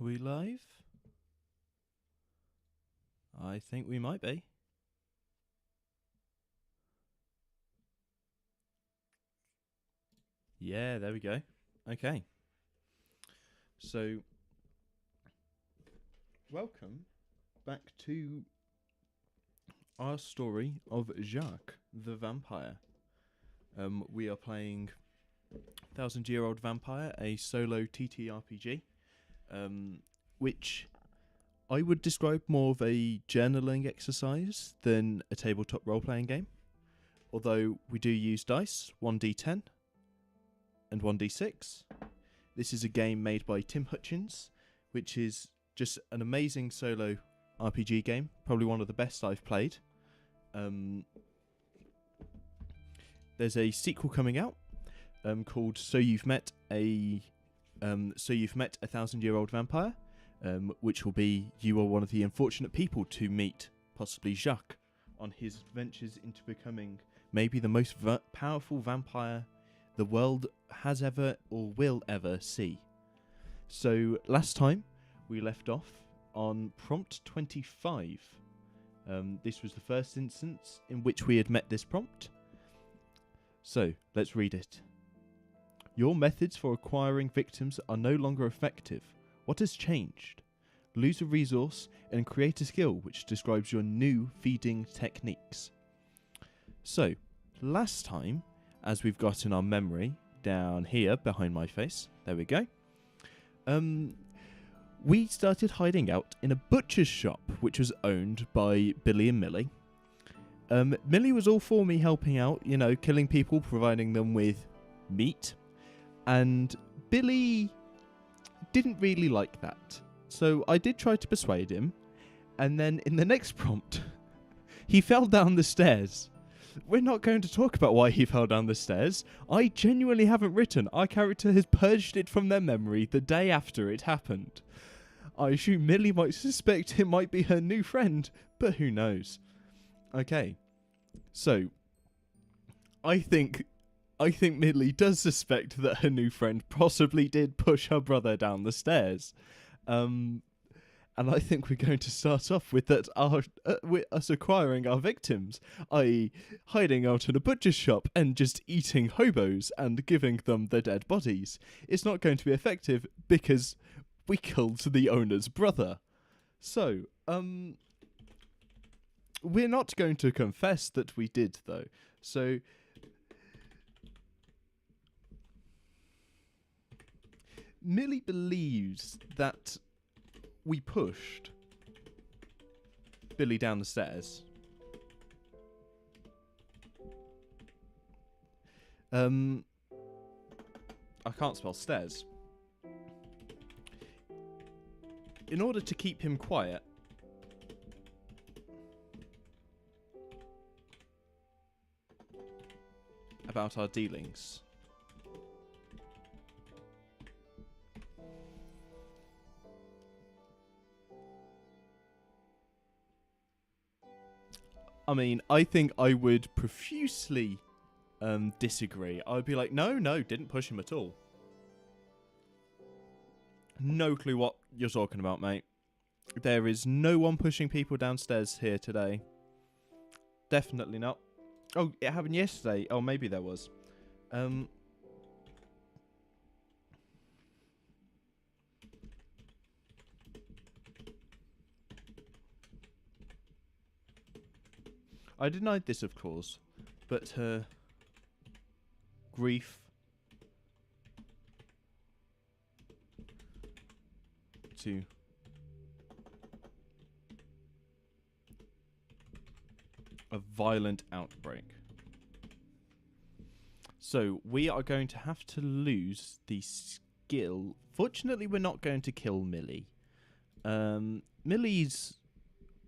Are we live? I think we might be. Yeah, there we go. Okay. So, welcome back to our story of Jacques the Vampire. We are playing 1000-Year-Old Vampire, a solo TTRPG, which I would describe more of a journaling exercise than a tabletop role-playing game. Although we do use dice, 1d10 and 1d6. This is a game made by Tim Hutchins, which is just an amazing solo RPG game, probably one of the best I've played. There's a sequel coming out called So You've Met a 1000-Year-Old Vampire, which will be you are one of the unfortunate people to meet possibly Jacques on his adventures into becoming maybe the most powerful vampire the world has ever or will ever see. So last time we left off on prompt 25. This was the first instance in which we had met this prompt. So let's read it. Your methods for acquiring victims are no longer effective. What has changed? Lose a resource and create a skill which describes your new feeding techniques. So, last time, as we've got in our memory down here behind my face, there we go, we started hiding out in a butcher's shop which was owned by Billy and Millie. Millie was all for me helping out, killing people, providing them with meat, and Billy didn't really like that. So I did try to persuade him, and then in the next prompt, he fell down the stairs. We're not going to talk about why he fell down the stairs. I genuinely haven't written. Our character has purged it from their memory the day after it happened. I assume Millie might suspect it might be her new friend, but who knows? Okay, so I think Millie does suspect that her new friend possibly did push her brother down the stairs. And I think we're going to start off with that with us acquiring our victims, i.e. hiding out in a butcher's shop and just eating hobos and giving them their dead bodies. It's not going to be effective because we killed the owner's brother. So, we're not going to confess that we did, though. So, Millie believes that we pushed Billy down the stairs. I can't spell stairs. In order to keep him quiet, about our dealings, I mean, I think I would profusely disagree. I'd be like, no, didn't push him at all. No clue what you're talking about, mate. There is no one pushing people downstairs here today. Definitely not. Oh, it happened yesterday. Oh, maybe there was. I denied this, of course, but her grief to a violent outbreak. So we are going to have to lose the skill. Fortunately, we're not going to kill Millie. Millie's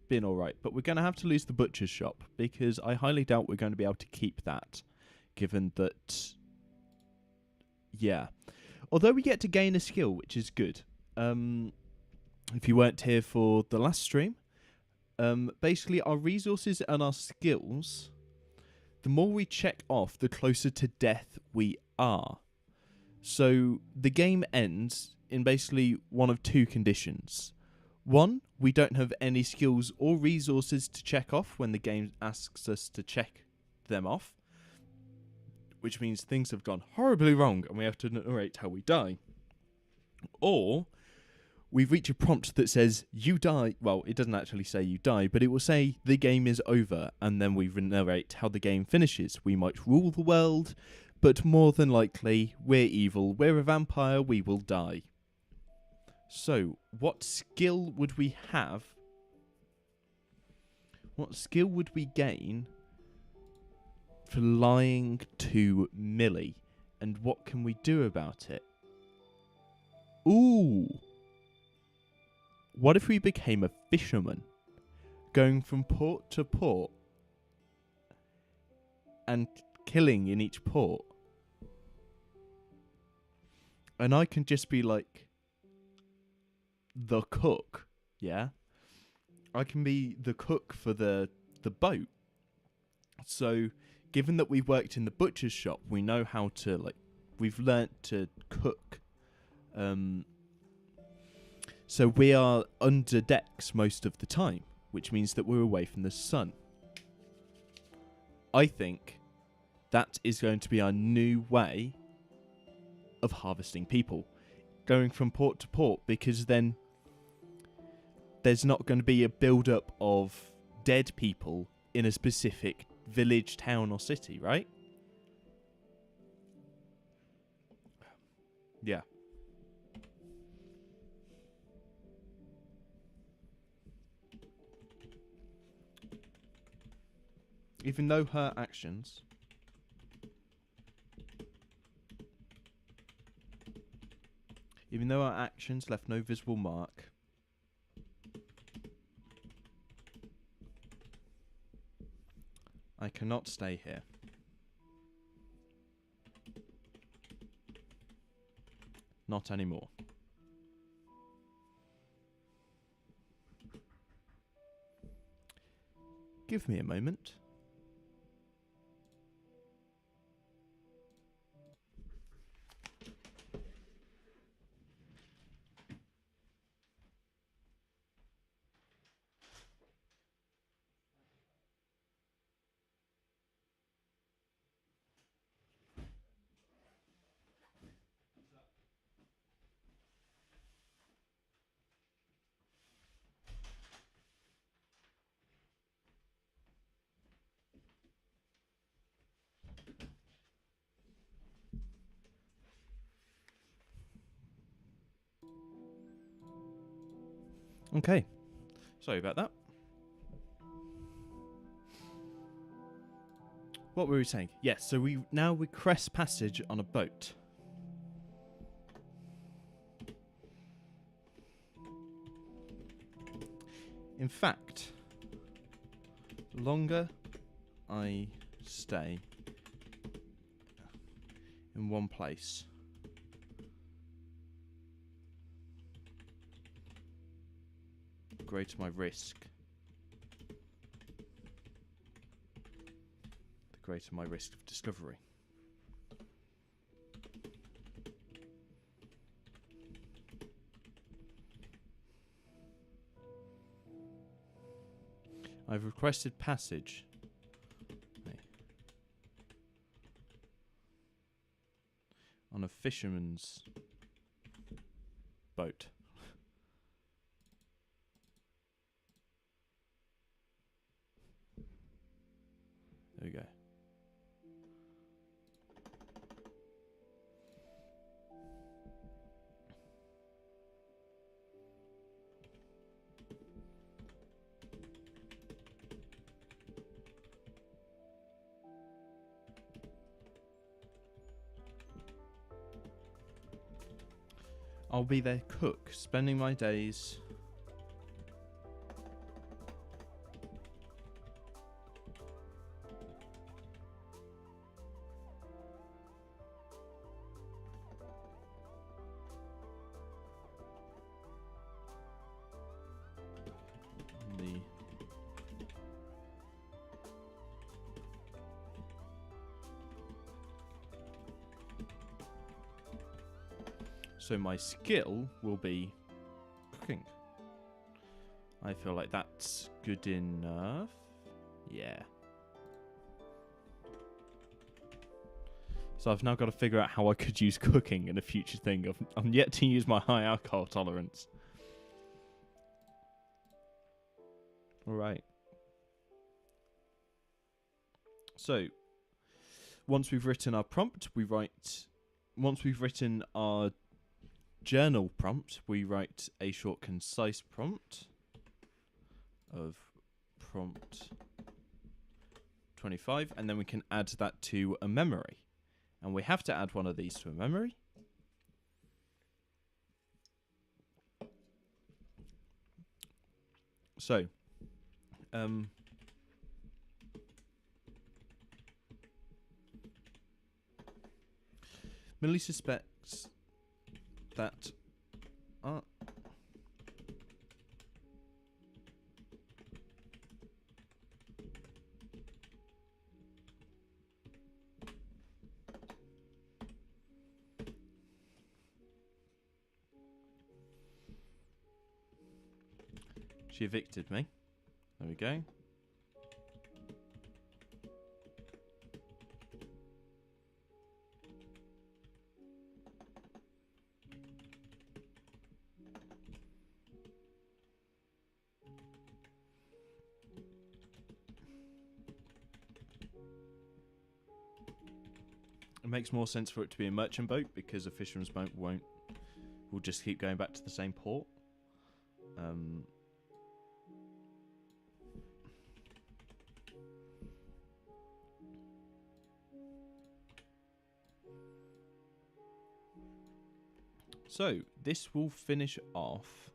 been alright, but we're going to have to lose the butcher's shop because I highly doubt we're going to be able to keep that, given that, yeah. Although we get to gain a skill, which is good. If you weren't here for the last stream, basically our resources and our skills, the more we check off, the closer to death we are. So the game ends in basically one of two conditions. One, we don't have any skills or resources to check off when the game asks us to check them off, which means things have gone horribly wrong and we have to narrate how we die. Or we reach a prompt that says you die. Well, it doesn't actually say you die, but it will say the game is over, and then we narrate how the game finishes. We might rule the world, but more than likely, we're evil, we're a vampire, we will die. So, what skill would we have? What skill would we gain for lying to Millie? And what can we do about it? Ooh! What if we became a fisherman? Going from port to port and killing in each port. And I can just be like the cook, yeah? I can be the cook for the boat. So, given that we've worked in the butcher's shop, we know how to, we've learnt to cook. So we are under decks most of the time, which means that we're away from the sun. I think that is going to be our new way of harvesting people. Going from port to port, because then there's not going to be a build-up of dead people in a specific village, town or city, right? Yeah. Even though her actions left no visible mark, I cannot stay here. Not anymore. Give me a moment. Okay. Sorry about that. What were we saying? Yes, so we now request passage on a boat. In fact, the longer I stay in one place, the greater my risk. The greater my risk of discovery. I've requested passage on a fisherman's boat. There we go. I'll be their cook, spending my days in So my skill will be cooking. I feel like that's good enough. Yeah. So I've now got to figure out how I could use cooking in a future thing. I'm yet to use my high alcohol tolerance. Alright. So, once we've written our prompt, we write... Once we've written our journal prompt, we write a short, concise prompt of prompt 25, and then we can add that to a memory. And we have to add one of these to a memory. So, Millie suspects that... She evicted me. There we go. It makes more sense for it to be a merchant boat because a fisherman's boat will just keep going back to the same port. So, this will finish off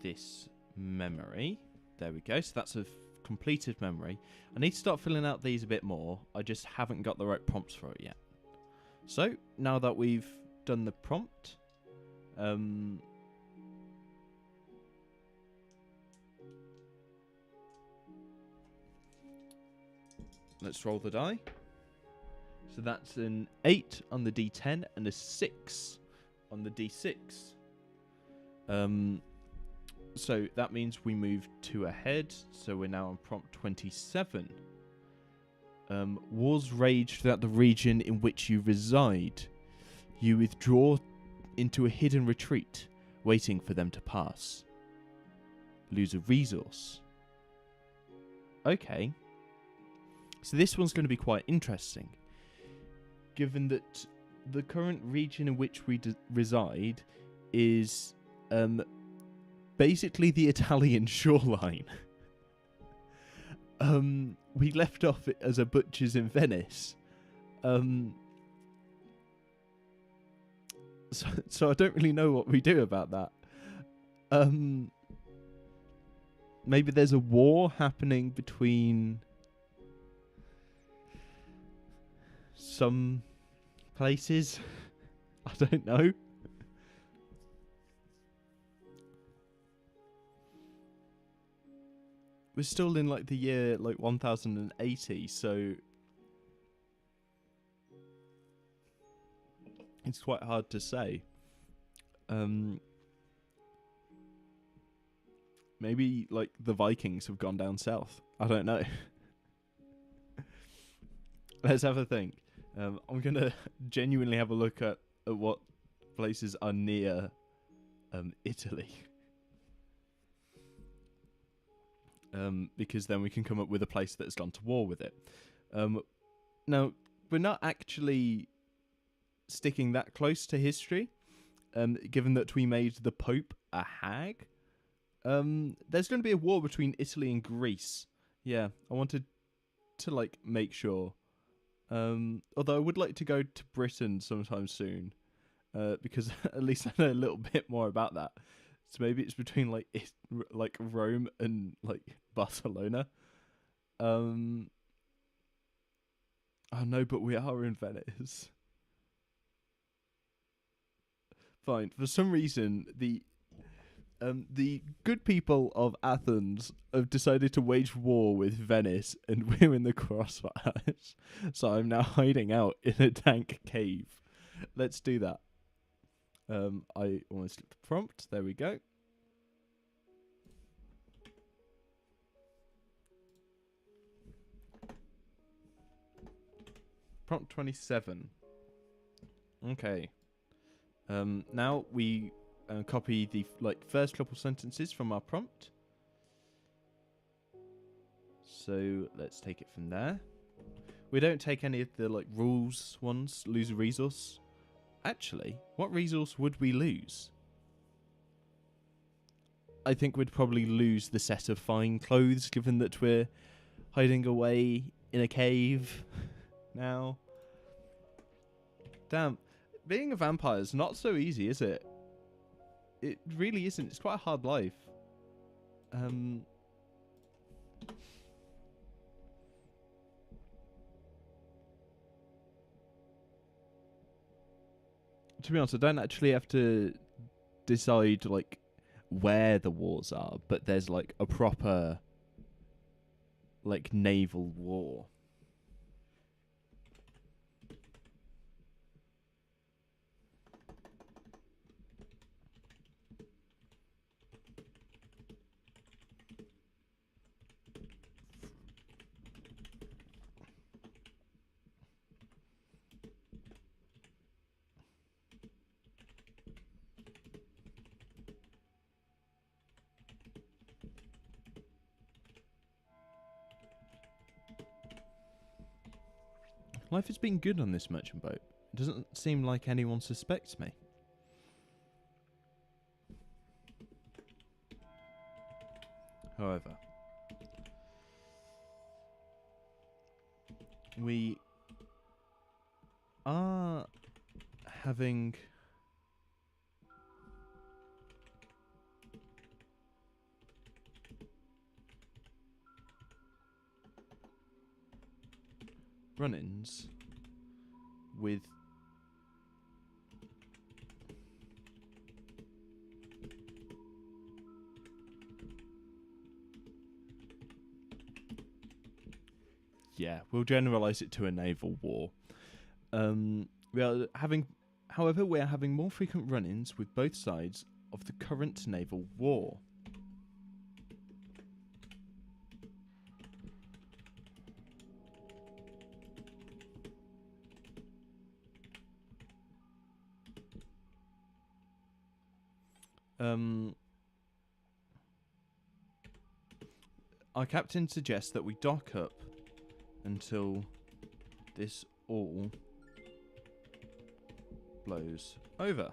this memory. There we go. So that's a completed memory. I need to start filling out these a bit more. I just haven't got the right prompts for it yet. So, now that we've done the prompt, let's roll the die. So that's an 8 on the D10 and a 6 on the D6. So that means we move 2 ahead. So we're now on prompt 27. Wars rage throughout the region in which you reside. You withdraw into a hidden retreat, waiting for them to pass. Lose a resource. Okay. So this one's going to be quite interesting, given that the current region in which we reside is basically the Italian shoreline. We left off it as a butcher's in Venice. So I don't really know what we do about that. Maybe there's a war happening between some places. I don't know. We're still in like the year like 1080, so it's quite hard to say. Maybe like the Vikings have gone down south. I don't know. Let's have a think. I'm gonna genuinely have a look at what places are near Italy. Because then we can come up with a place that's gone to war with it. Now, we're not actually sticking that close to history, given that we made the Pope a hag. There's going to be a war between Italy and Greece. Yeah, I wanted to like make sure. Although I would like to go to Britain sometime soon, because at least I know a little bit more about that. So maybe it's between like Rome and like Barcelona. Oh no, but we are in Venice. Fine. For some reason, the good people of Athens have decided to wage war with Venice, and we're in the crossfires. So I'm now hiding out in a dank cave. Let's do that. I almost slipped the prompt. There we go. Prompt 27. Okay. Now we copy the first couple sentences from our prompt. So let's take it from there. We don't take any of the rules ones. Lose a resource. Actually, what resource would we lose? I think we'd probably lose the set of fine clothes, given that we're hiding away in a cave now. Damn, being a vampire is not so easy, is it? It really isn't. It's quite a hard life. To be honest, I don't actually have to decide where the wars are, but there's a proper naval war. Life has been good on this merchant boat. It doesn't seem like anyone suspects me. However, we are having run-ins with we'll generalize it to a naval war. We are having more frequent run-ins with both sides of the current naval war. Our captain suggests that we dock up until this all blows over.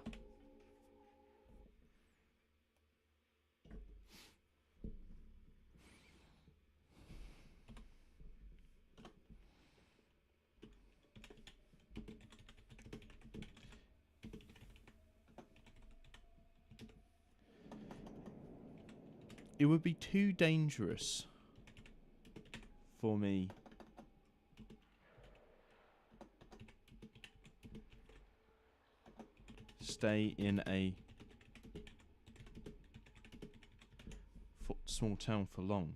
It would be too dangerous for me to stay in a small town for long.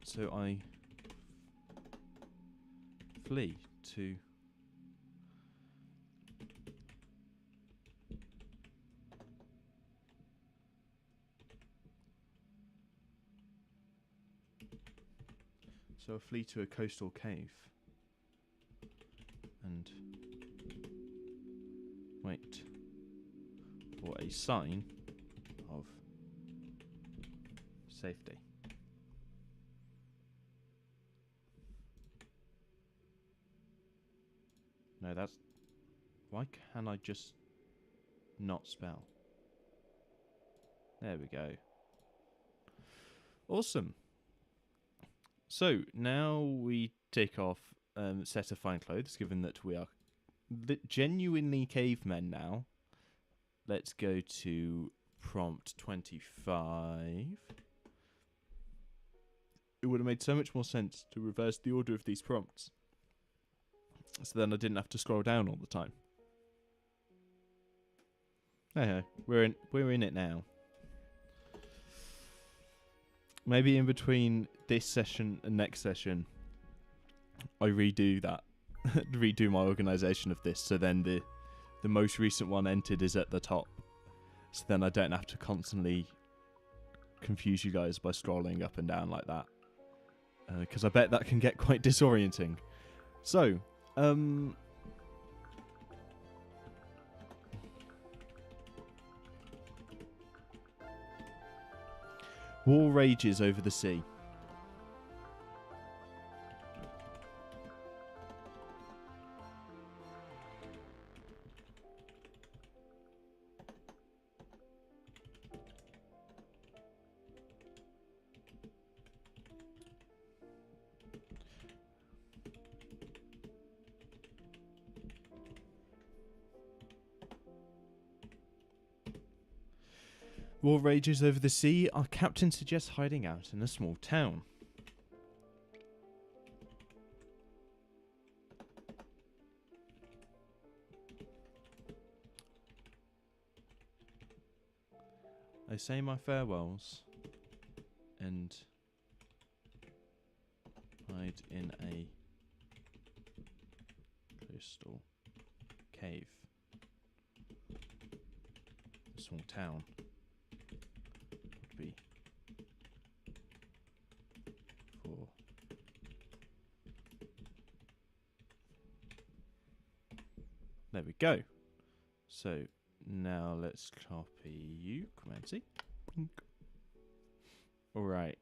So I flee to a coastal cave and wait for a sign of safety. No, that's... Why can I just not spell? There we go. Awesome. So, now we take off set of fine clothes, given that we are genuinely cavemen now. Let's go to prompt 25. It would have made so much more sense to reverse the order of these prompts, so then I didn't have to scroll down all the time. Hey, we're in it now. Maybe in between this session and next session, I redo that redo my organisation of this, so then the most recent one entered is at the top. So then I don't have to constantly confuse you guys by scrolling up and down like that. Because I bet that can get quite disorienting. So, war rages over the sea. War rages over the sea. Our captain suggests hiding out in a small town. I say my farewells and hide in a crystal cave. A small town. Be for there we go. So now let's copy you, Command C. All right.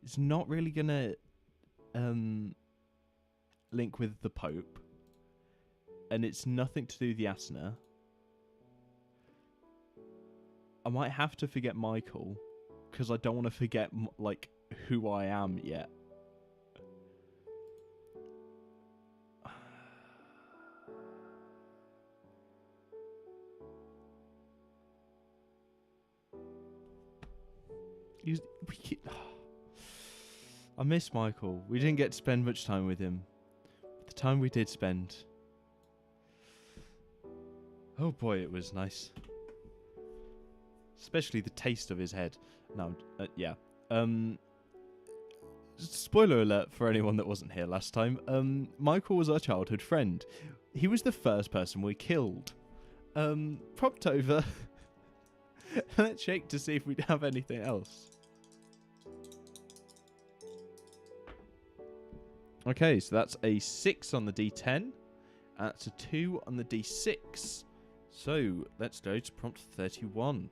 It's not really gonna link with the Pope, and it's nothing to do with the Asana. I might have to forget Michael, because I don't want to forget like who I am yet. I miss Michael. We didn't get to spend much time with him. The time we did spend, oh boy, it was nice. Especially the taste of his head. No, yeah. Spoiler alert for anyone that wasn't here last time. Michael was our childhood friend. He was the first person we killed. Propped over. Let's shake to see if we'd have anything else. Okay, so that's a 6 on the D10. That's a 2 on the D6. So, let's go to prompt 31.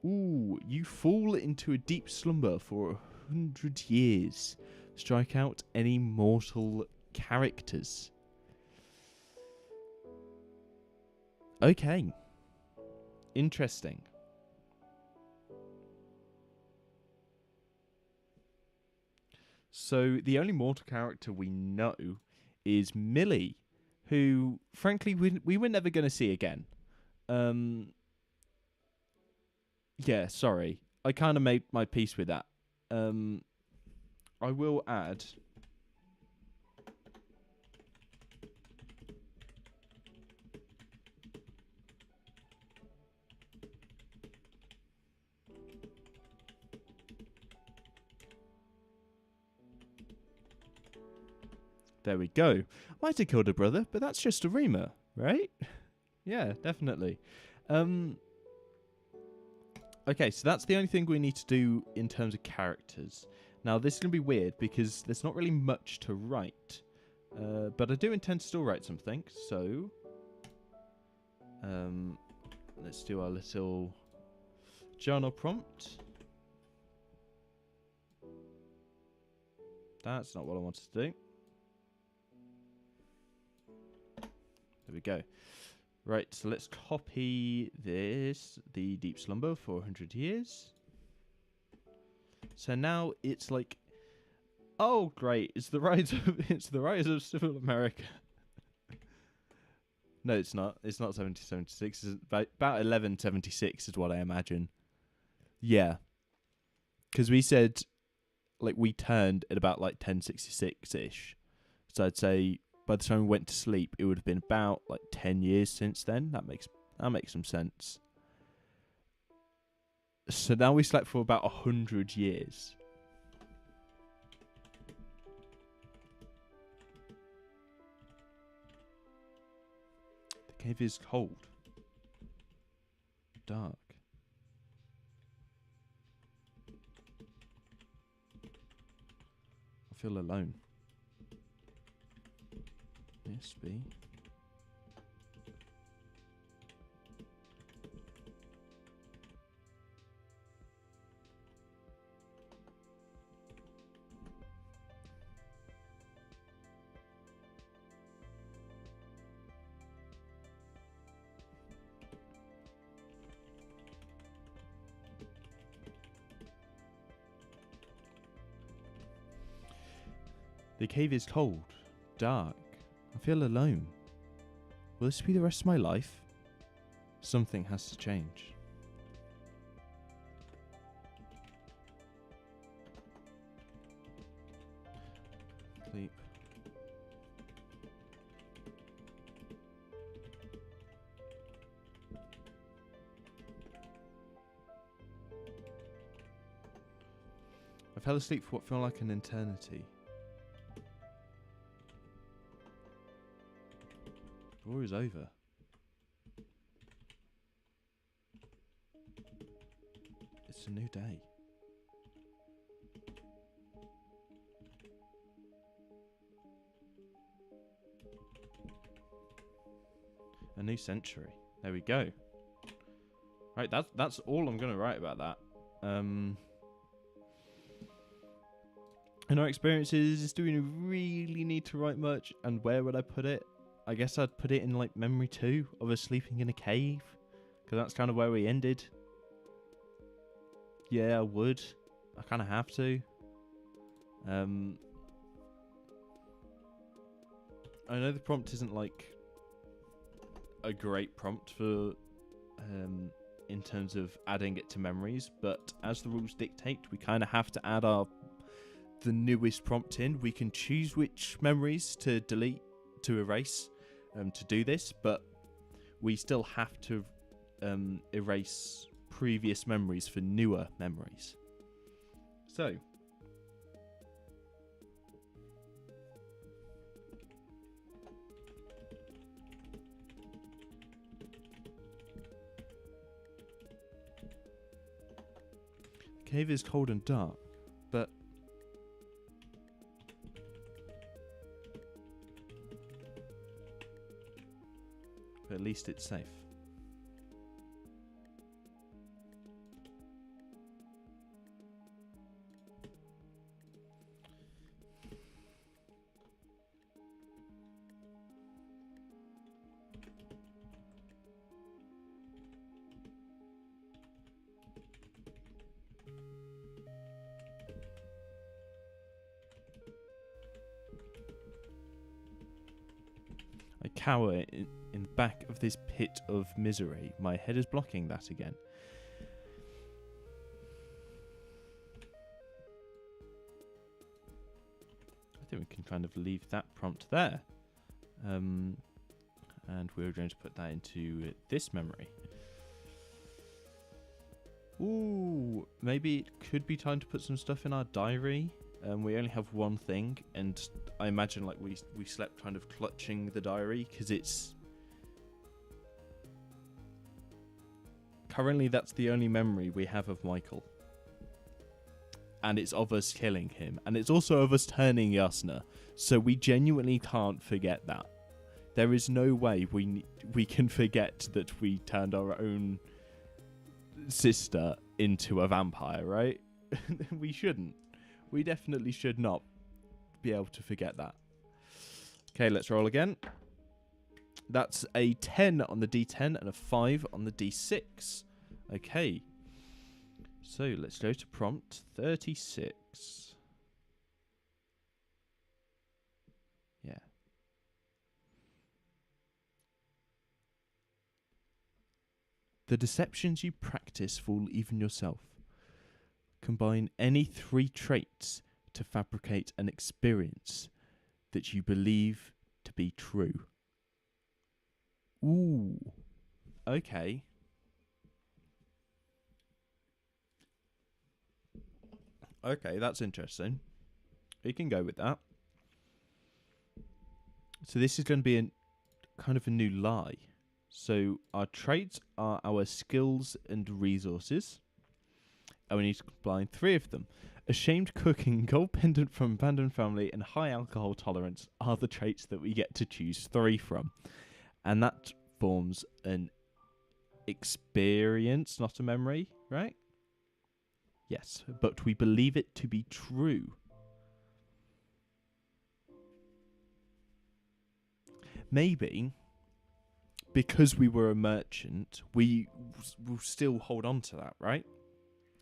Ooh, you fall into a deep slumber for 100 years. Strike out any mortal characters. Okay. Interesting. So the only mortal character we know is Millie, who, frankly, we were never going to see again. Yeah, sorry. I kind of made my peace with that. I will add... There we go. Might have killed a brother, but that's just a rumor, right? Yeah, definitely. Okay, so that's the only thing we need to do in terms of characters. Now, this is going to be weird because there's not really much to write. But I do intend to still write something, so... let's do our little journal prompt. That's not what I wanted to do. There we go. Right, so let's copy this, the deep slumber for 100 years. So now it's like, oh great, it's the rise of civil America. No, it's not. It's not 1776. It's about 1176 is what I imagine. Yeah. Because we said, like, we turned at about, like, 1066-ish. So I'd say by the time we went to sleep, it would have been about like 10 years since then. That makes some sense. So now we slept for about 100 years. The cave is cold. Dark. I feel alone. Yes, B. The cave is cold, dark. I feel alone. Will this be the rest of my life? Something has to change. Sleep. I fell asleep for what felt like an eternity. The war is over. It's a new day. A new century. There we go. Right, that's all I'm going to write about that. In our experiences, do we really need to write much? And where would I put it? I guess I'd put it in like memory 2 of us sleeping in a cave, because that's kind of where we ended. Yeah, I would. I kind of have to. I know the prompt isn't like a great prompt for in terms of adding it to memories, but as the rules dictate, we kind of have to add the newest prompt in. We can choose which memories to delete, to erase, to do this, but we still have to erase previous memories for newer memories. So the cave is cold and dark, but at least it's safe. I cower in the back of this pit of misery. My head is blocking that again. I think we can kind of leave that prompt there. And we're going to put that into this memory. Ooh, maybe it could be time to put some stuff in our diary. We only have one thing, and I imagine like we slept kind of clutching the diary, because it's currently that's the only memory we have of Michael, and it's of us killing him, and it's also of us turning Yasna. So we genuinely can't forget that. There is no way we can forget that we turned our own sister into a vampire, right? We shouldn't. We definitely should not be able to forget that. Okay, let's roll again. That's a 10 on the D10 and a 5 on the D6. Okay. So let's go to prompt 36. Yeah. The deceptions you practice fool even yourself. Combine any 3 traits to fabricate an experience that you believe to to be true. Ooh. Okay. Okay, that's interesting. We can go with that. So this is going to be a kind of a new lie. So our traits are our skills and resources. And we need to combine 3 of them. Ashamed cooking, gold pendant from abandoned family, and high alcohol tolerance are the traits that we get to choose 3 from. And that forms an experience, not a memory, right? Yes, but we believe it to be true. Maybe because we were a merchant, we will still hold on to that, right?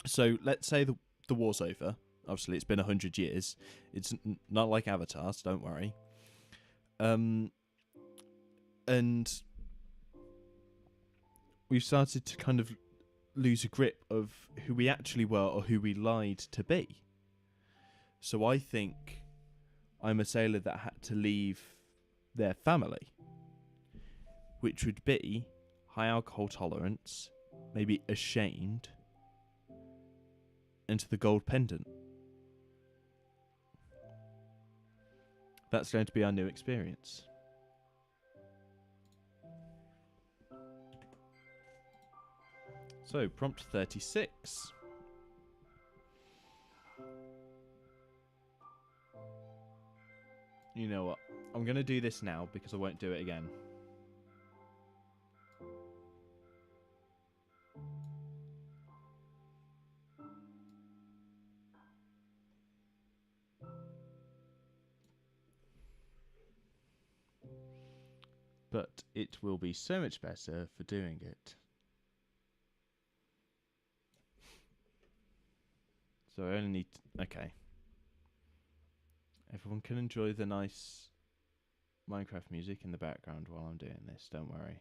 So let's say the war's over. Obviously, it's been 100 years. It's not like Avatar, so don't worry. And we've started to kind of lose a grip of who we actually were or who we lied to be. So I think I'm a sailor that had to leave their family, which would be high alcohol tolerance, maybe ashamed, and the gold pendant. That's going to be our new experience. So, prompt 36. You know what? I'm going to do this now because I won't do it again. But it will be so much better for doing it. So I only need... Okay. Everyone can enjoy the nice Minecraft music in the background while I'm doing this, don't worry.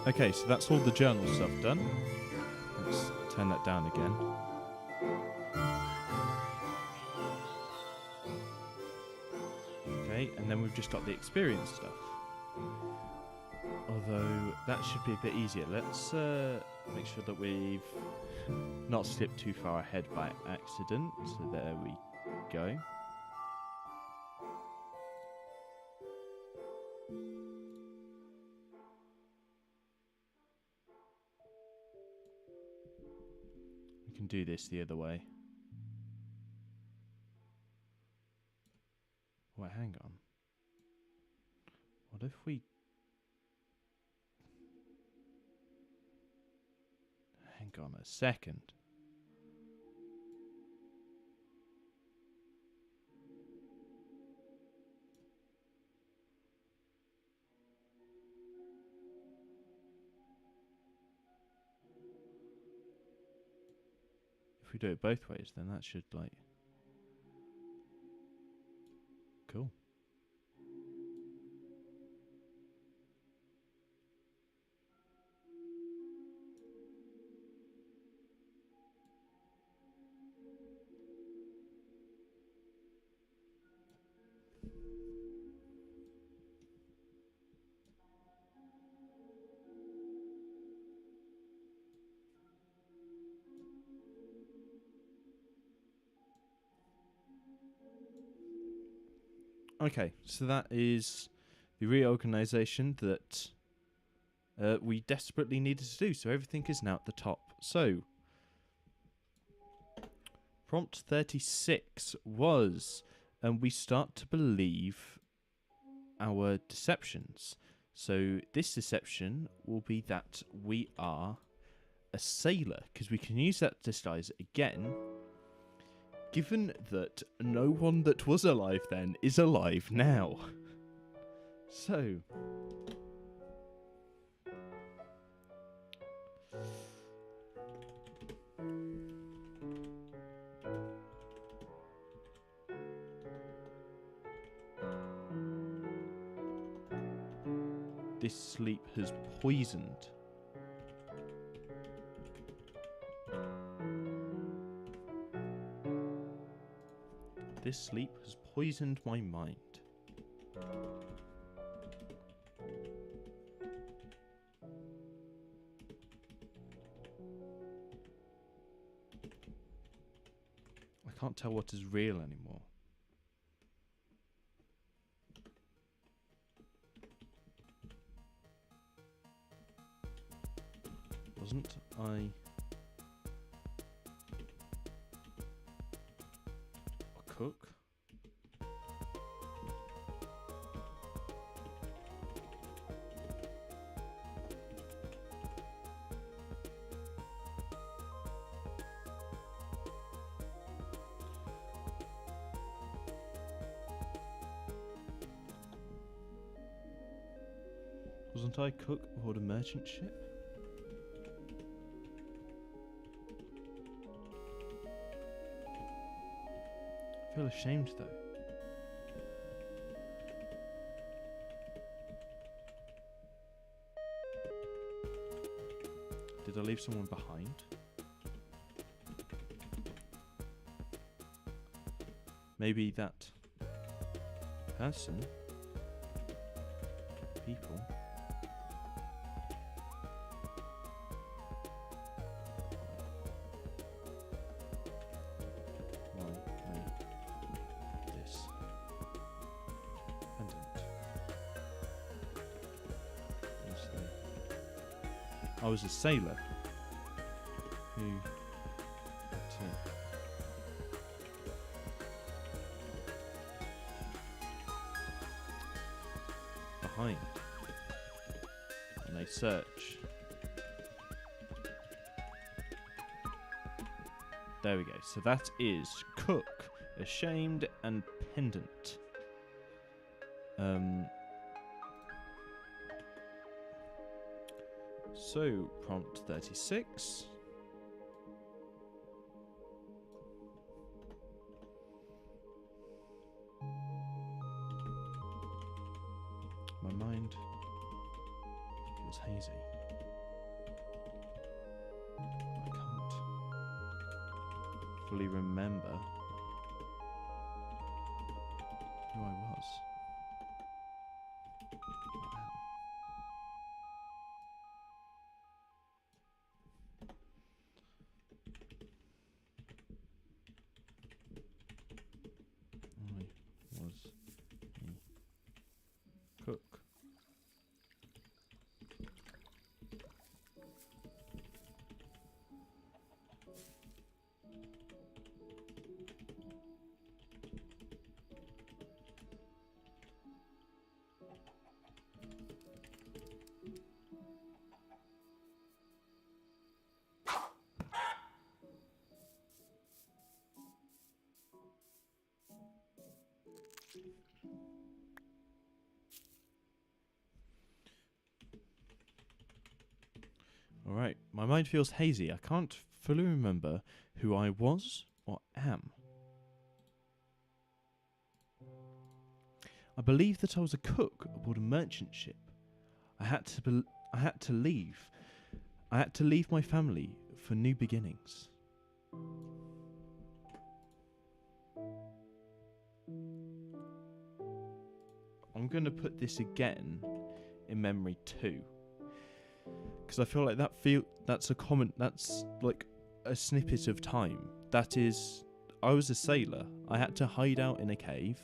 Okay, so that's all the journal stuff done. Let's turn that down again. Okay, and then we've just got the experience stuff. Although, that should be a bit easier. Let's make sure that we've not slipped too far ahead by accident. So there we go. We can do this the other way. Wait, hang on. What if we... Hang on a second. If we do it both ways, then that should, like... Cool. Okay, so that is the reorganisation that we desperately needed to do. So everything is now at the top. So prompt 36 was, and we start to believe our deceptions. So this deception will be that we are a sailor, because we can use that disguise again, given that no one that was alive then is alive now. So this sleep has poisoned. This sleep has poisoned my mind. I can't tell what is real anymore. Wasn't I a cook? Wasn't I cook aboard a merchant ship? I feel ashamed though. Did I leave someone behind? Maybe that person, people, I was a sailor who had to behind, and they search. There we go. So that is cook, ashamed, and pendant. So, prompt 36. My mind feels hazy. I can't fully remember who I was. Cook. Alright, my mind feels hazy. I can't fully remember who I was or am. I believe that I was a cook aboard a merchant ship. I had to leave. I had to leave my family for new beginnings. I'm going to put this again in memory too. Because I feel like that's a comment, that's like a snippet of time. That is, I was a sailor. I had to hide out in a cave.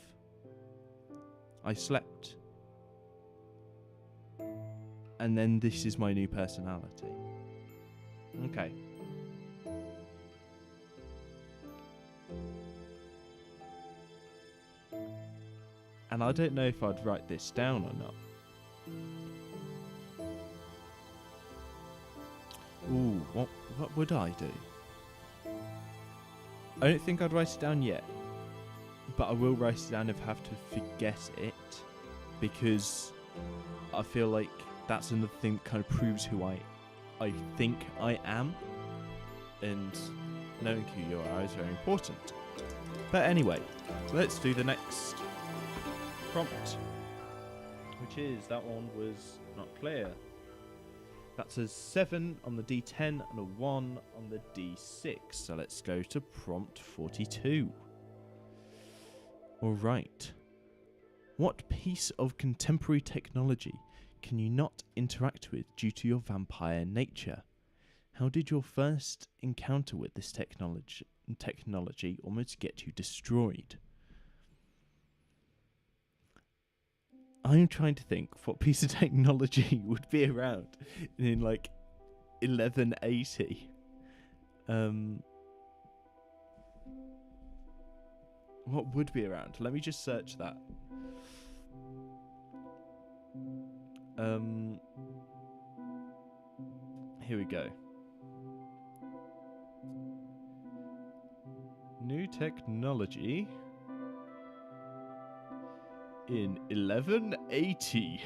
I slept. And then this is my new personality. Okay. And I don't know if I'd write this down or not. Ooh, what would I do? I don't think I'd write it down yet. But I will write it down if I have to forget it. Because I feel like that's another thing that kind of proves who I think I am. And knowing who you are is very important. But anyway, let's do the next prompt. Which is, that one was not clear. That's a 7 on the D10 and a 1 on the D6. So let's go to prompt 42. Alright. What piece of contemporary technology can you not interact with due to your vampire nature? How did your first encounter with this technology almost get you destroyed? I'm trying to think what piece of technology would be around in like 1180. What would be around? Let me just search that. Here we go. New technology in 1180.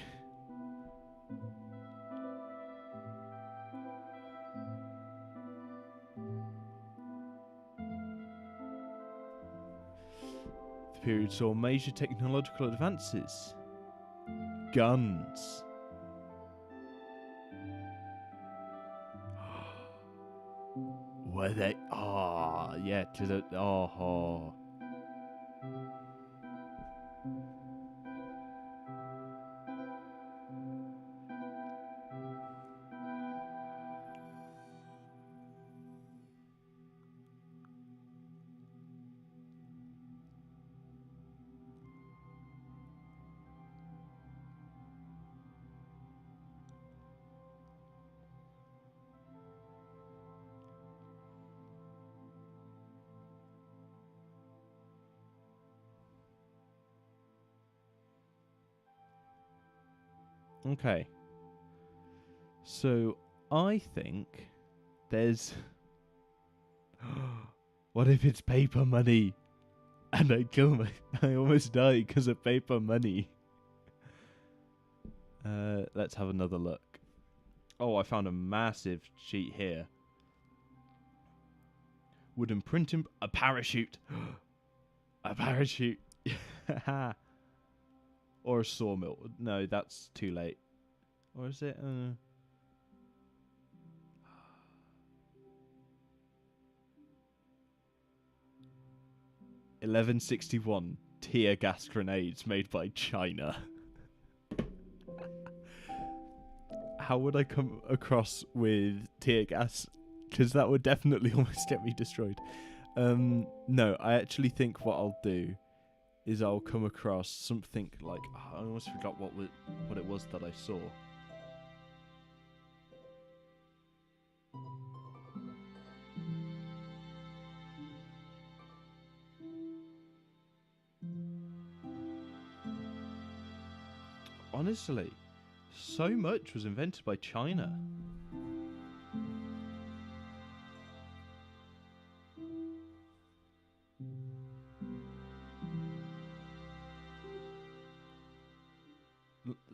The period saw major technological advances. Guns. Were they? Ah, yeah. To the oh. Okay. So I think there's. What if it's paper money? And I almost died because of paper money. Let's have another look. Oh, I found a massive sheet here. Wooden printing, a parachute. A parachute. Or a sawmill. No, that's too late. Or is it? 1161 tear gas grenades made by China. How would I come across with tear gas? Because that would definitely almost get me destroyed. No, I actually think what I'll do is I'll come across something like... I almost forgot what it was that I saw. Honestly, so much was invented by China.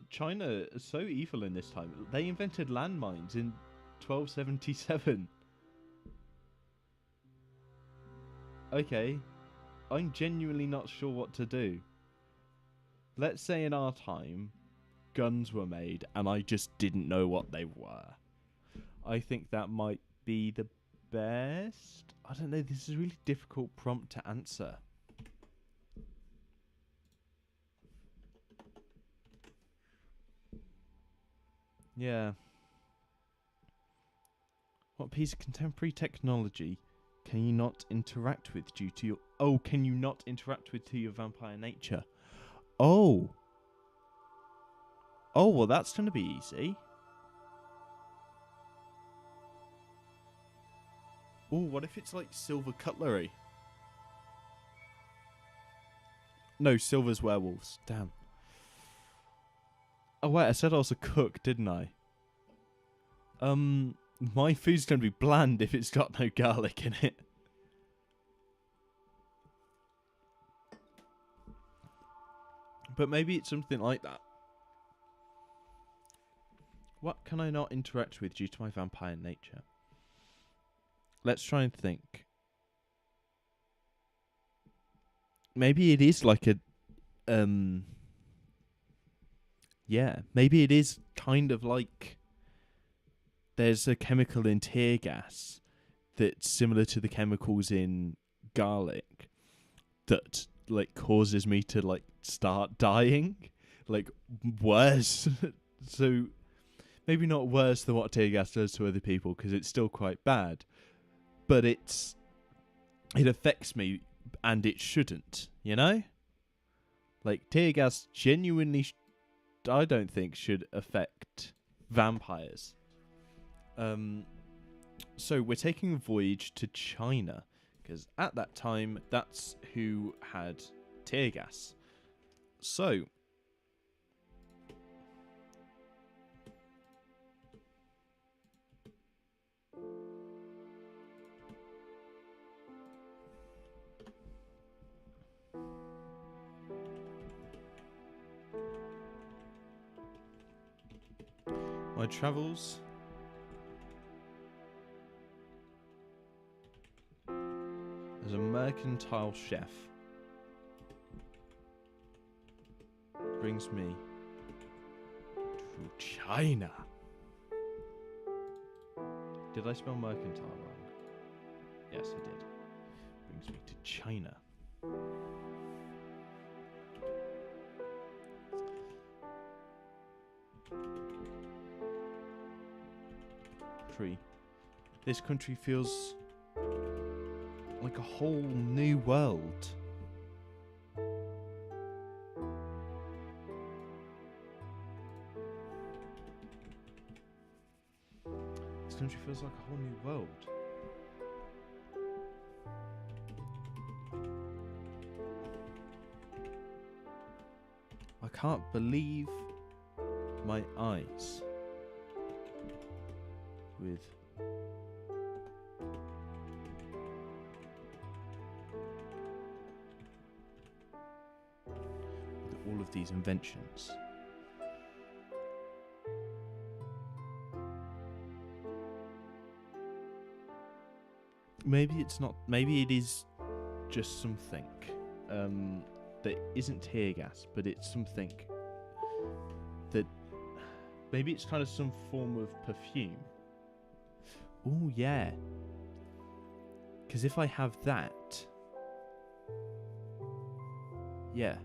China is so evil in this time. They invented landmines in 1277. Okay, I'm genuinely not sure what to do. Let's say in our time, guns were made and I just didn't know what they were. I think that might be the best. I don't know, this is a really difficult prompt to answer. Yeah. What piece of contemporary technology can you not interact with due to your... Oh, can you not interact with to your vampire nature? Oh, Oh, well, that's going to be easy. Oh, what if it's like silver cutlery? No, silver's werewolves. Damn. Oh, wait, I said I was a cook, didn't I? My food's going to be bland if it's got no garlic in it. But maybe it's something like that. What can I not interact with due to my vampire nature? Let's try and think. Maybe it is like a... Yeah, maybe it is kind of like... There's a chemical in tear gas that's similar to the chemicals in garlic that, like, causes me to, like, start dying. Like, worse. So, maybe not worse than what tear gas does to other people, because it's still quite bad. But it affects me, and it shouldn't, you know? Like, tear gas genuinely, I don't think, should affect vampires. So we're taking a voyage to China, because at that time, that's who had tear gas. So, my travels... as a mercantile chef brings me to China. Did I spell mercantile wrong? Yes, I did. Brings me to China. This country feels like a whole new world. This country feels like a whole new world. I can't believe my eyes with all of these inventions. Maybe it's not. Maybe it is just something that isn't tear gas, but it's something that maybe it's kind of some form of perfume. Oh yeah. Because if I have that, yeah,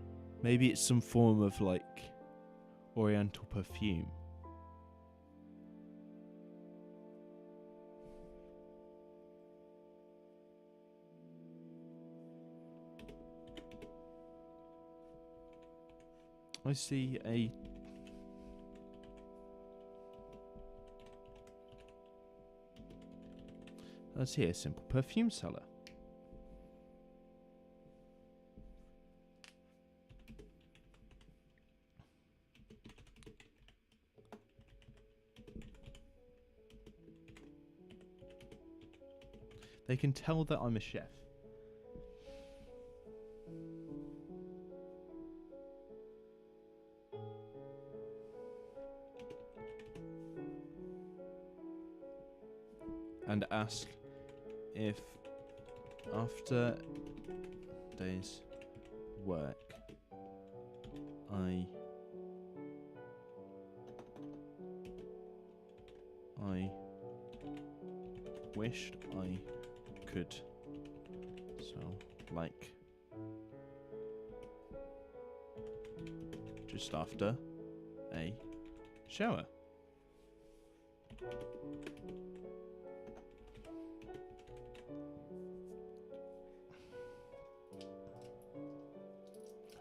maybe it's some form of like oriental perfume. I see a simple perfume seller. They can tell that I'm a chef. And ask if after day's work I wished I could like just after a shower.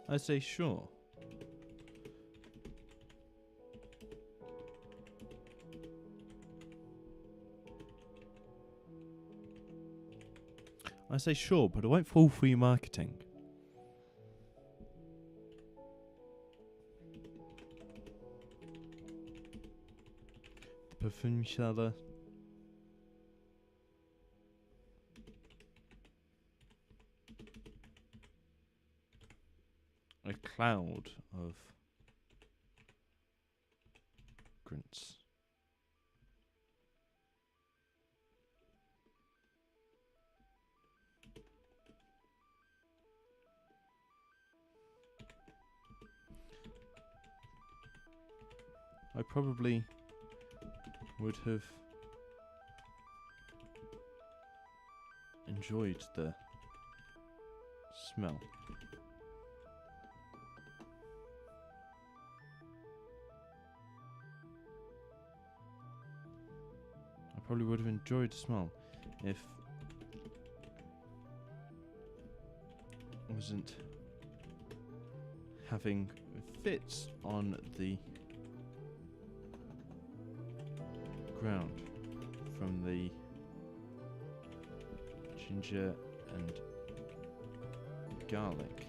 I say sure. I say sure, but I won't fall for your marketing. The perfume seller. A cloud of grunts. I probably would have enjoyed the smell. I probably would have enjoyed the smell if I wasn't having fits on the ground from the ginger and garlic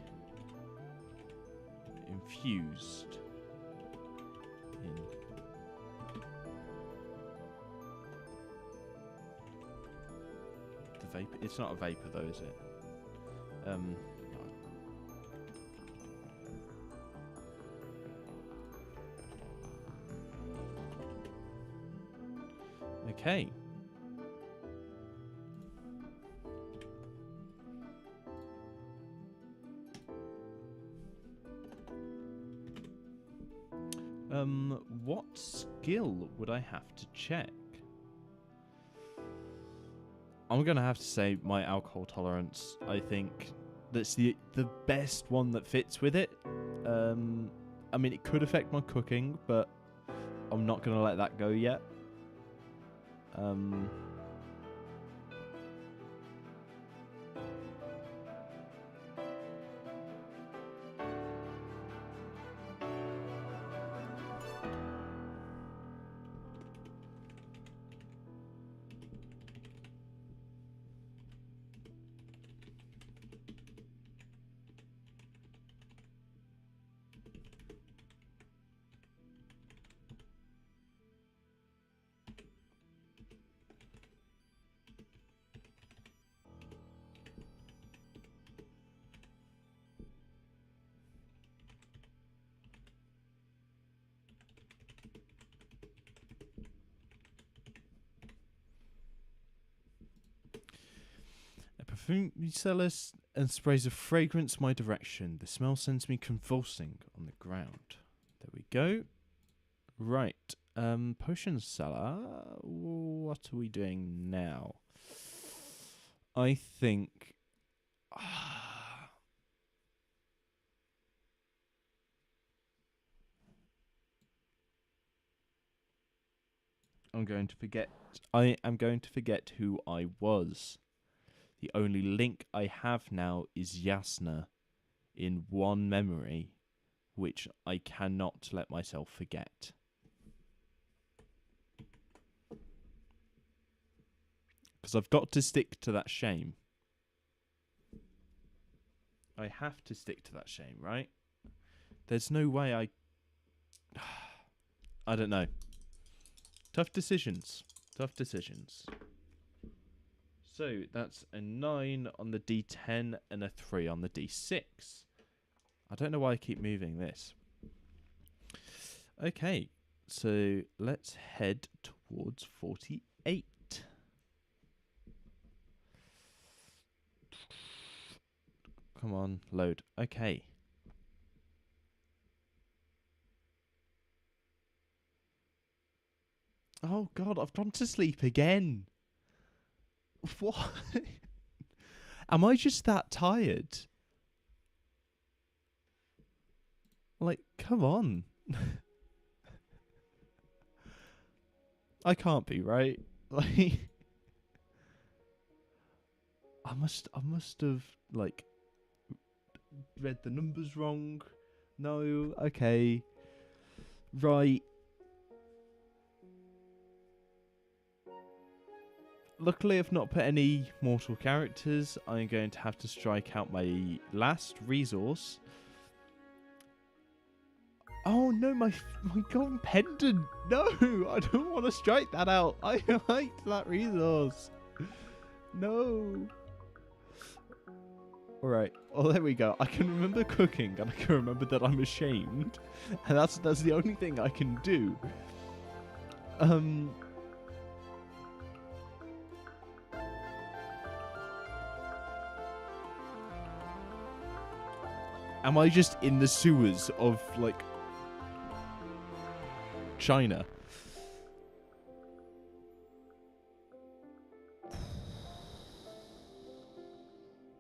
infused in the vapor. It's not a vapor though, is it? Okay. What skill would I have to check? I'm gonna have to say my alcohol tolerance. I think that's the best one that fits with it. I mean, it could affect my cooking, but I'm not gonna let that go yet. Perfume seller and sprays a fragrance my direction. The smell sends me convulsing on the ground. There we go. Right. Potion seller. What are we doing now? I think. I'm going to forget. I am going to forget who I was. The only link I have now is Yasna in one memory, which I cannot let myself forget. Because I've got to stick to that shame. I have to stick to that shame, right? There's no way I... I don't know. Tough decisions. Tough decisions. So that's a 9 on the D10 and a 3 on the D6. I don't know why I keep moving this. Okay, so let's head towards 48. Come on, load. Okay. Oh God, I've gone to sleep again. What? Am I just that tired? Like, come on. I can't be, right? Like, I must have like read the numbers wrong. No, okay. Right. Luckily, I've not put any mortal characters. I'm going to have to strike out my last resource. Oh no, my golden pendant! No, I don't want to strike that out. I liked that resource. No. Alright, well there we go. I can remember cooking and I can remember that I'm ashamed. And that's the only thing I can do. Am I just in the sewers of, like, China?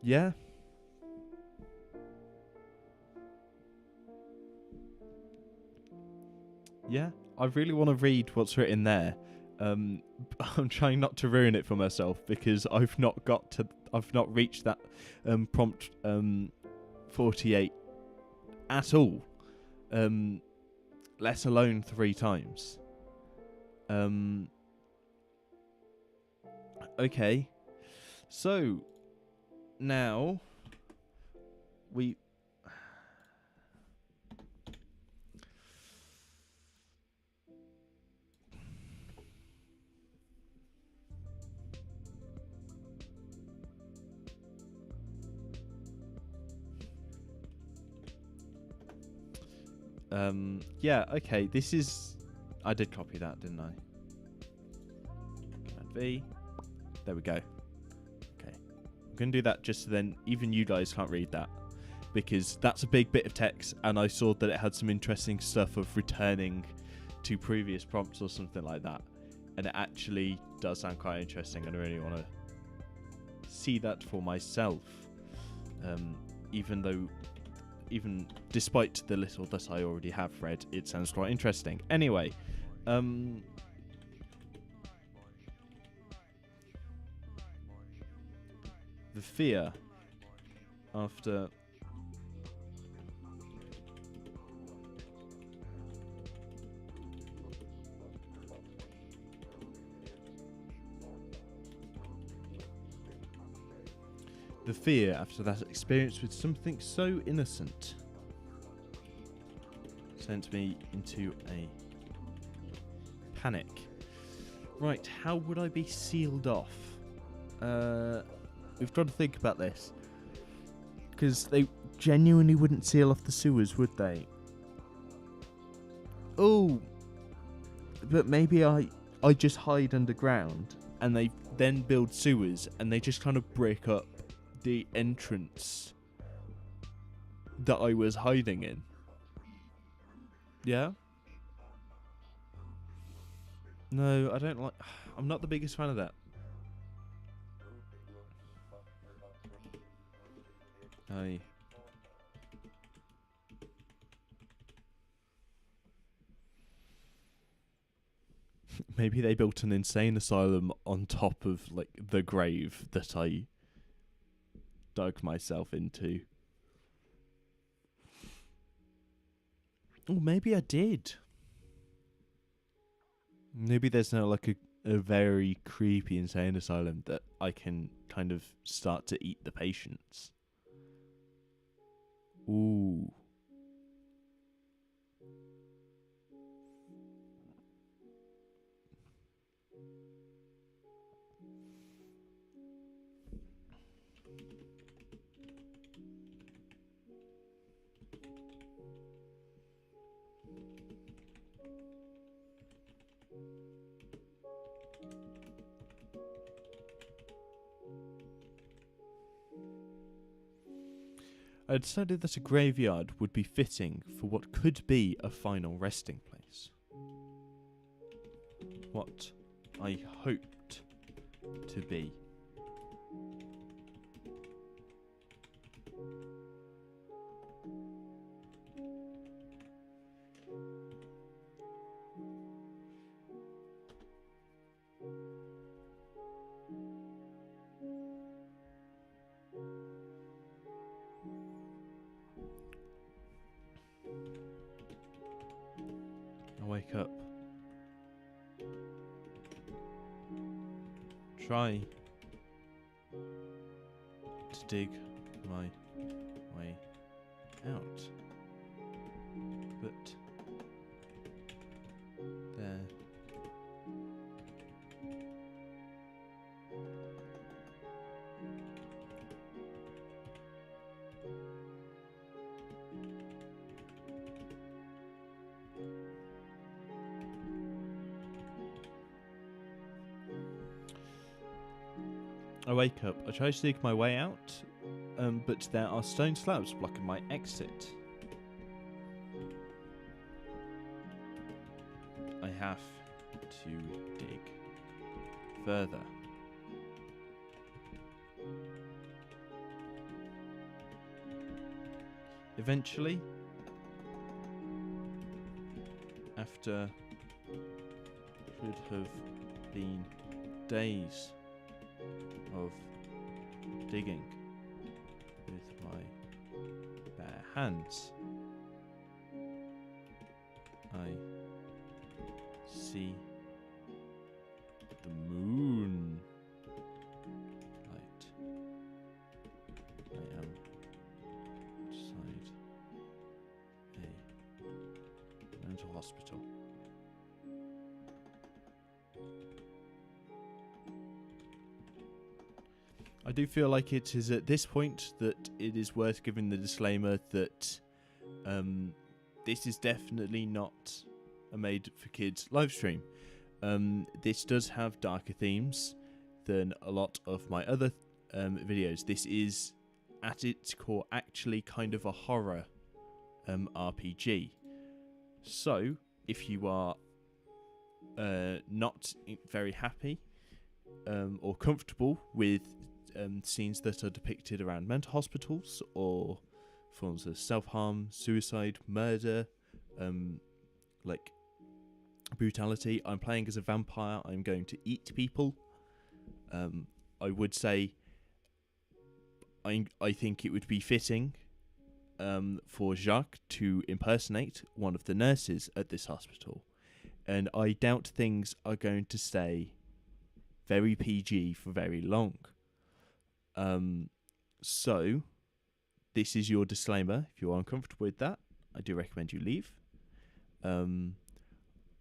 Yeah. Yeah, I really want to read what's written there. I'm trying not to ruin it for myself because I've not reached that prompt 48 at all. Let alone 3 times. Okay. So now we yeah, okay, this is... I did copy that, didn't I? Command V. There we go. Okay. I'm going to do that just so then even you guys can't read that. Because that's a big bit of text, and I saw that it had some interesting stuff of returning to previous prompts or something like that. And it actually does sound quite interesting, and I really want to see that for myself. Even despite the little that I already have read, it sounds quite interesting. Anyway, the fear after... The fear after that experience with something so innocent sent me into a panic. Right, how would I be sealed off? We've got to think about this. Because they genuinely wouldn't seal off the sewers, would they? Oh, but maybe I just hide underground and they then build sewers and they just kind of break up the entrance that I was hiding in. Yeah? No, I don't like... I'm not the biggest fan of that. Maybe they built an insane asylum on top of, like, the grave that I dug myself into. Oh, maybe I did. Maybe there's now like a very creepy insane asylum that I can kind of start to eat the patients. Ooh. I decided that a graveyard would be fitting for what could be a final resting place. What I hoped to be. I wake up. try to dig my way out. But there. I wake up. I try to dig my way out, but there are stone slabs blocking my exit. I have to dig further. Eventually, after should have been days of digging with my bare hands, I see the moon light. I am inside a mental hospital. I do feel like it is at this point that it is worth giving the disclaimer that this is definitely not a made for kids live stream. This does have darker themes than a lot of my other videos. This is at its core actually kind of a horror RPG. So if you are not very happy or comfortable with scenes that are depicted around mental hospitals or forms of self-harm, suicide, murder, like brutality. I'm playing as a vampire. I'm going to eat people. I would say I think it would be fitting for Jacques to impersonate one of the nurses at this hospital. And I doubt things are going to stay very PG for very long. So, this is your disclaimer. If you're uncomfortable with that, I do recommend you leave. I'm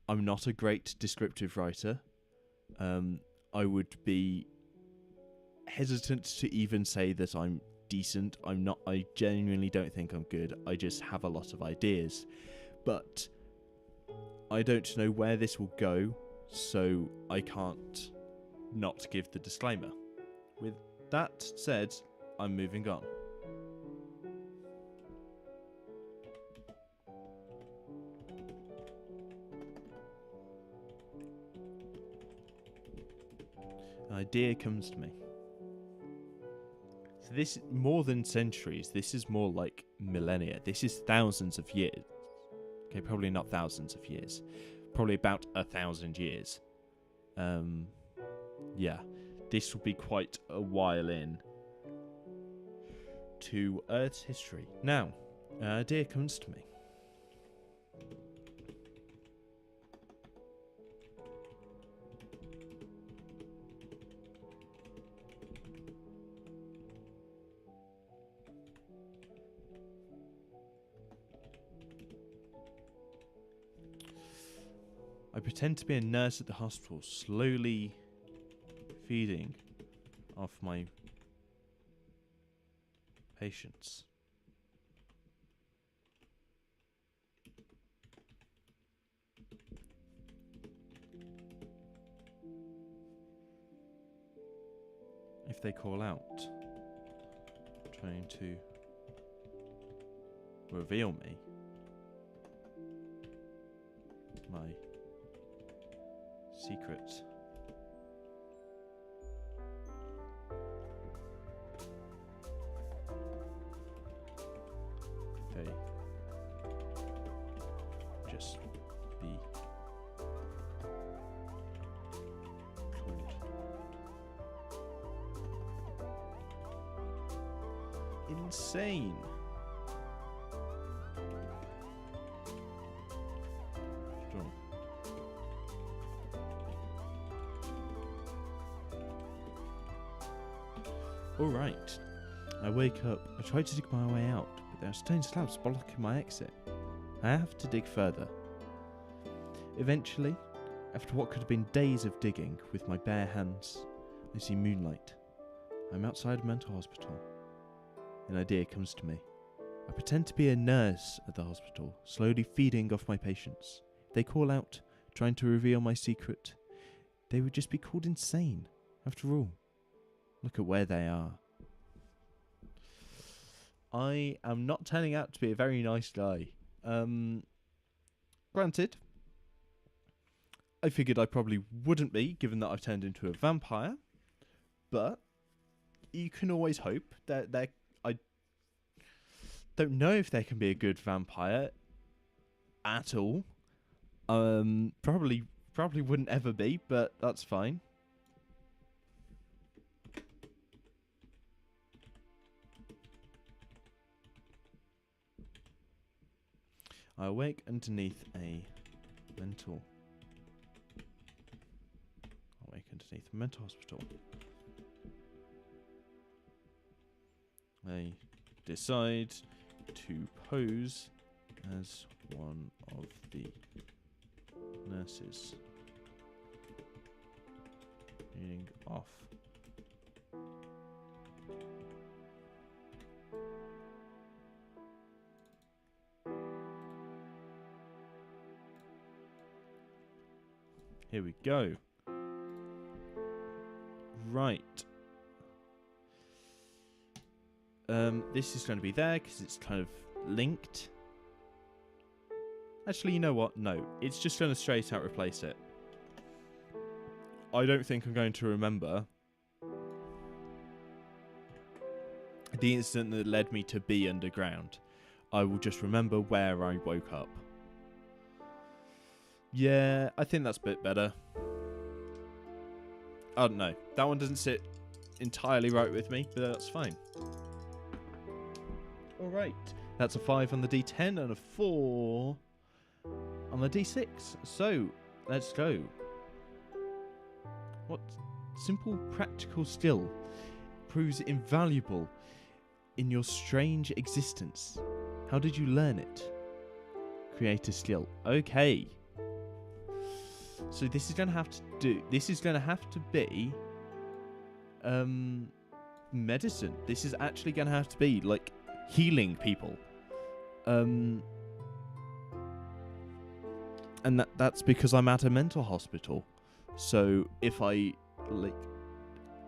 not a great descriptive writer. I would be hesitant to even say that I'm decent. I'm not. I genuinely don't think I'm good. I just have a lot of ideas. But I don't know where this will go, so I can't not give the disclaimer. With that said, I'm moving on. An idea comes to me. So this, more than centuries, this is more like millennia. This is thousands of years. Okay, probably not thousands of years. Probably about 1,000 years. Yeah, this will be quite a while in to Earth's history. Now, an idea comes to me. I pretend to be a nurse at the hospital, slowly feeding off my patients. If they call out, trying to reveal me, my secret. They just be called insane. Strong. Alright. I wake up. I try to dig my way out, but there are stone slabs blocking my exit. I have to dig further. Eventually, after what could have been days of digging with my bare hands, I see moonlight. I'm outside a mental hospital. An idea comes to me. I pretend to be a nurse at the hospital, slowly feeding off my patients. If they call out, trying to reveal my secret, they would just be called insane. After all, look at where they are. I am not turning out to be a very nice guy. Granted, I figured I probably wouldn't be, given that I've turned into a vampire. But you can always hope that I don't know if they can be a good vampire at all. Probably wouldn't ever be, but that's fine. I awake underneath a mental hospital. I decide to pose as one of the nurses. Reading off. Here we go. Right. This is going to be there because it's kind of linked. Actually, you know what? No, it's just going to straight out replace it. I don't think I'm going to remember the incident that led me to be underground. I will just remember where I woke up. Yeah, I think that's a bit better. I don't know. That one doesn't sit entirely right with me, but that's fine. Alright. That's a 5 on the D10 and a 4 on the D6. So, let's go. What simple practical skill proves invaluable in your strange existence? How did you learn it? Create a skill. Okay. So this is going to have to be medicine. This is actually going to have to be like healing people. And that's because I'm at a mental hospital. So if I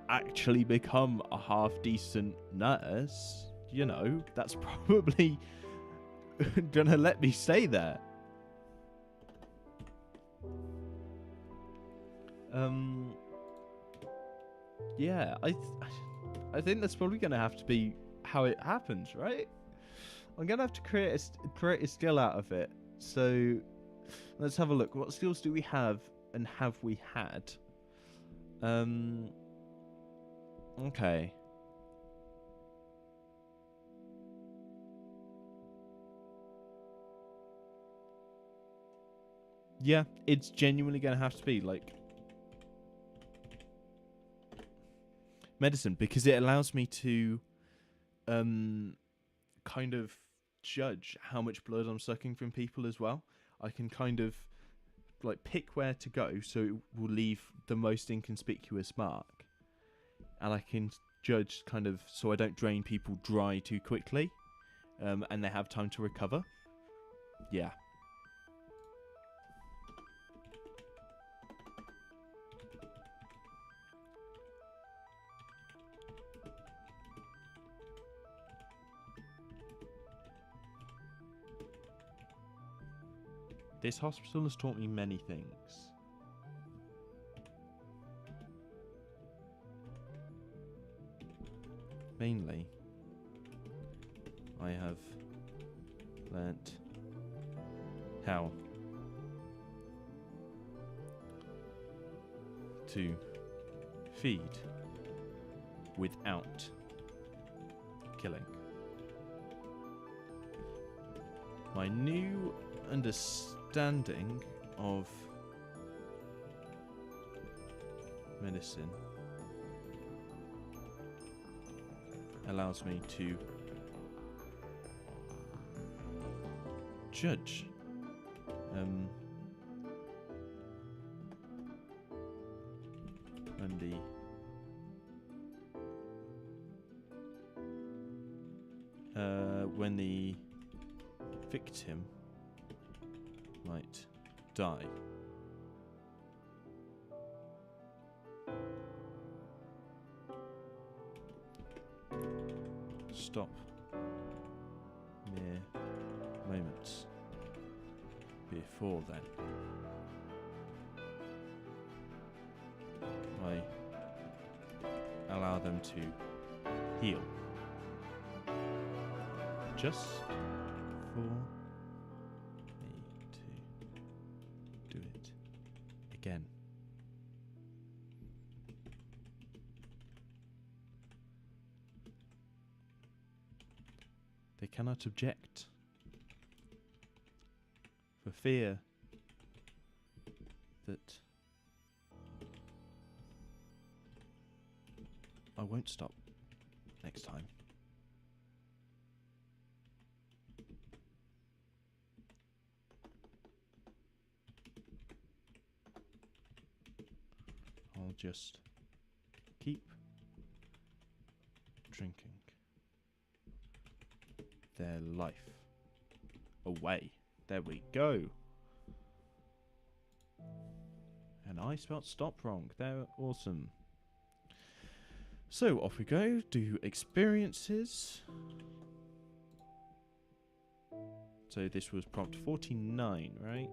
actually become a half decent nurse, that's probably going to let me stay there. Yeah, I think that's probably going to have to be how it happens, right? I'm going to have to create a skill out of it. So let's have a look. What skills do we have and have we had? Okay. Yeah, it's genuinely going to have to be like medicine, because it allows me to kind of judge how much blood I'm sucking from people as well. I can kind of like pick where to go so it will leave the most inconspicuous mark, and I can judge kind of so I don't drain people dry too quickly, and they have time to recover. Yeah. This hospital has taught me many things. Mainly, I have learnt how to feed without killing. My new understanding of medicine allows me to judge. When the victim might die. Stop mere moments before then. I allow them to heal. Just for me to do it again. They cannot object for fear that I won't stop next time. I'll just keep drinking their life away. There we go. And I spelled stop wrong. They're awesome. So off we go. Do experiences. So this was prompt 49, right?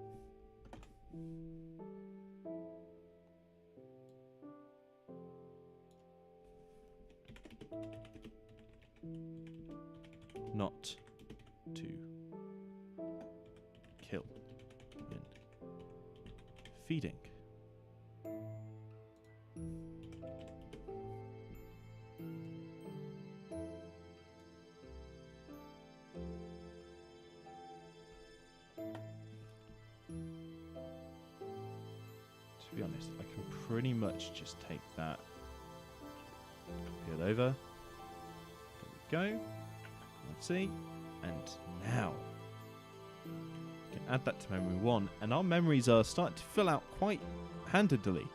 Not to kill in feeding. To be honest, I can pretty much just take that, copy it over. There we go. Let's see. And now we can add that to memory 1, and our memories are starting to fill out quite handedly.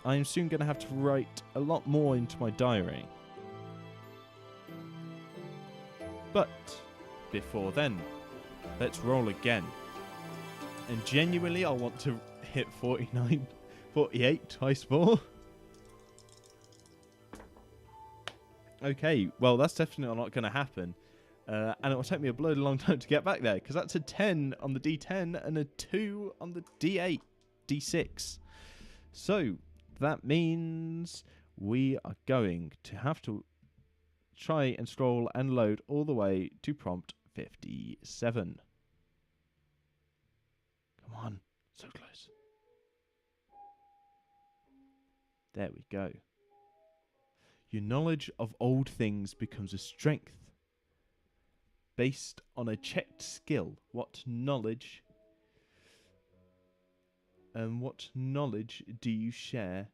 I'm soon going to have to write a lot more into my diary. But before then, let's roll again. And genuinely, I want to hit 48 twice 4. Okay, well, that's definitely not going to happen. And it will take me a bloody long time to get back there, because that's a 10 on the D10 and a 2 on the D8, D6. So that means we are going to have to try and scroll and load all the way to prompt 57. Come on, so close. There we go. Your knowledge of old things becomes a strength. Based on a checked skill, what knowledge do you share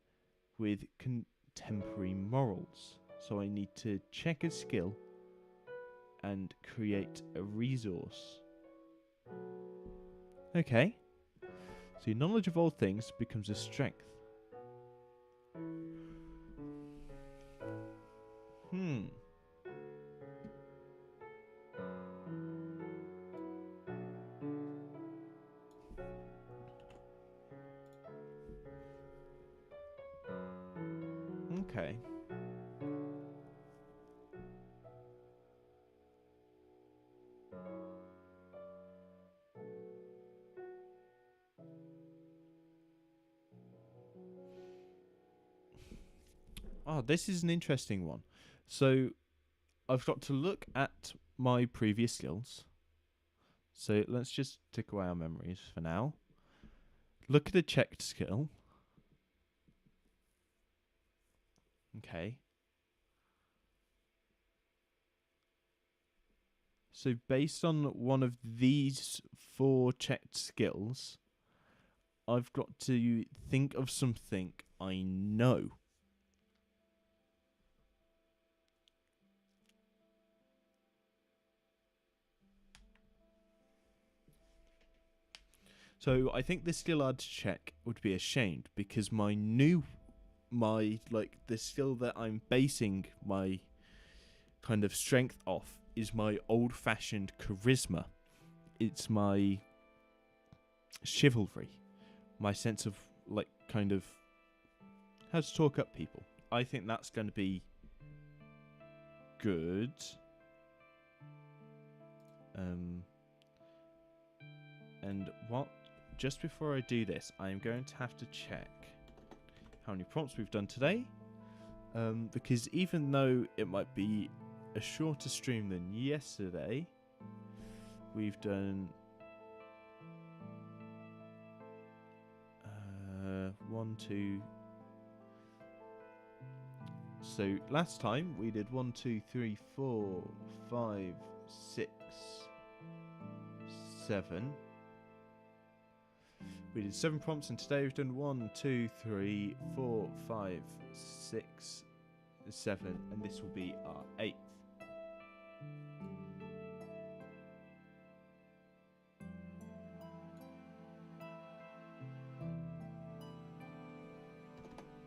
with contemporary morals? So I need to check a skill and create a resource. Okay. So your knowledge of old things becomes a strength. Okay. Oh, this is an interesting one. So I've got to look at my previous skills. So let's just tick away our memories for now. Look at a checked skill. Okay. So based on one of these 4 checked skills, I've got to think of something I know. So I think the skill odds check would be ashamed because the skill that I'm basing my kind of strength off is my old-fashioned charisma. It's my chivalry, my sense of kind of how to talk up people. I think that's going to be good. And just before I do this, I'm going to have to check how many prompts we've done today. Because even though it might be a shorter stream than yesterday, we've done 1, 2. So last time we did 1, 2, 3, 4, 5, 6, 7. We did 7 prompts, and today we've done 1, 2, 3, 4, 5, 6, 7, and this will be our 8th.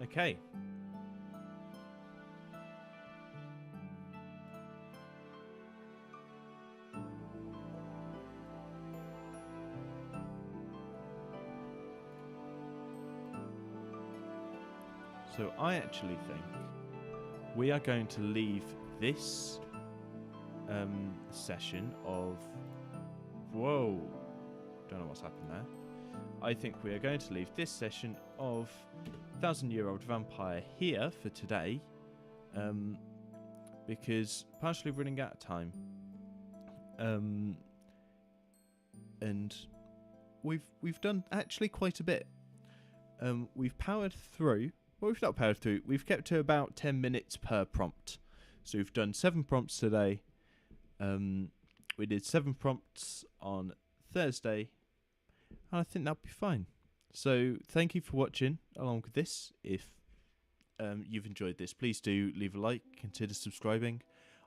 Okay. So I actually think we are going to leave this session of... Whoa. Don't know what's happened there. I think we are going to leave this session of 1,000-Year-Old Vampire here for today, because partially running out of time, and we've done actually quite a bit. We've powered through. Well, we've not powered through. We've kept to about 10 minutes per prompt. So we've done 7 prompts today. We did 7 prompts on Thursday. And I think that'll be fine. So thank you for watching along with this. If you've enjoyed this, please do leave a like, consider subscribing.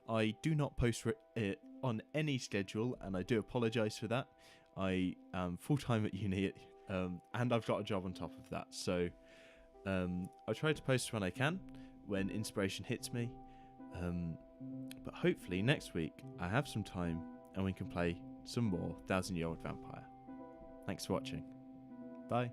I do not post it on any schedule, and I do apologise for that. I am full-time at uni, and I've got a job on top of that. So I try to post when I can, when inspiration hits me. But hopefully next week I have some time and we can play some more 1,000-Year-Old Vampire. Thanks for watching. Bye.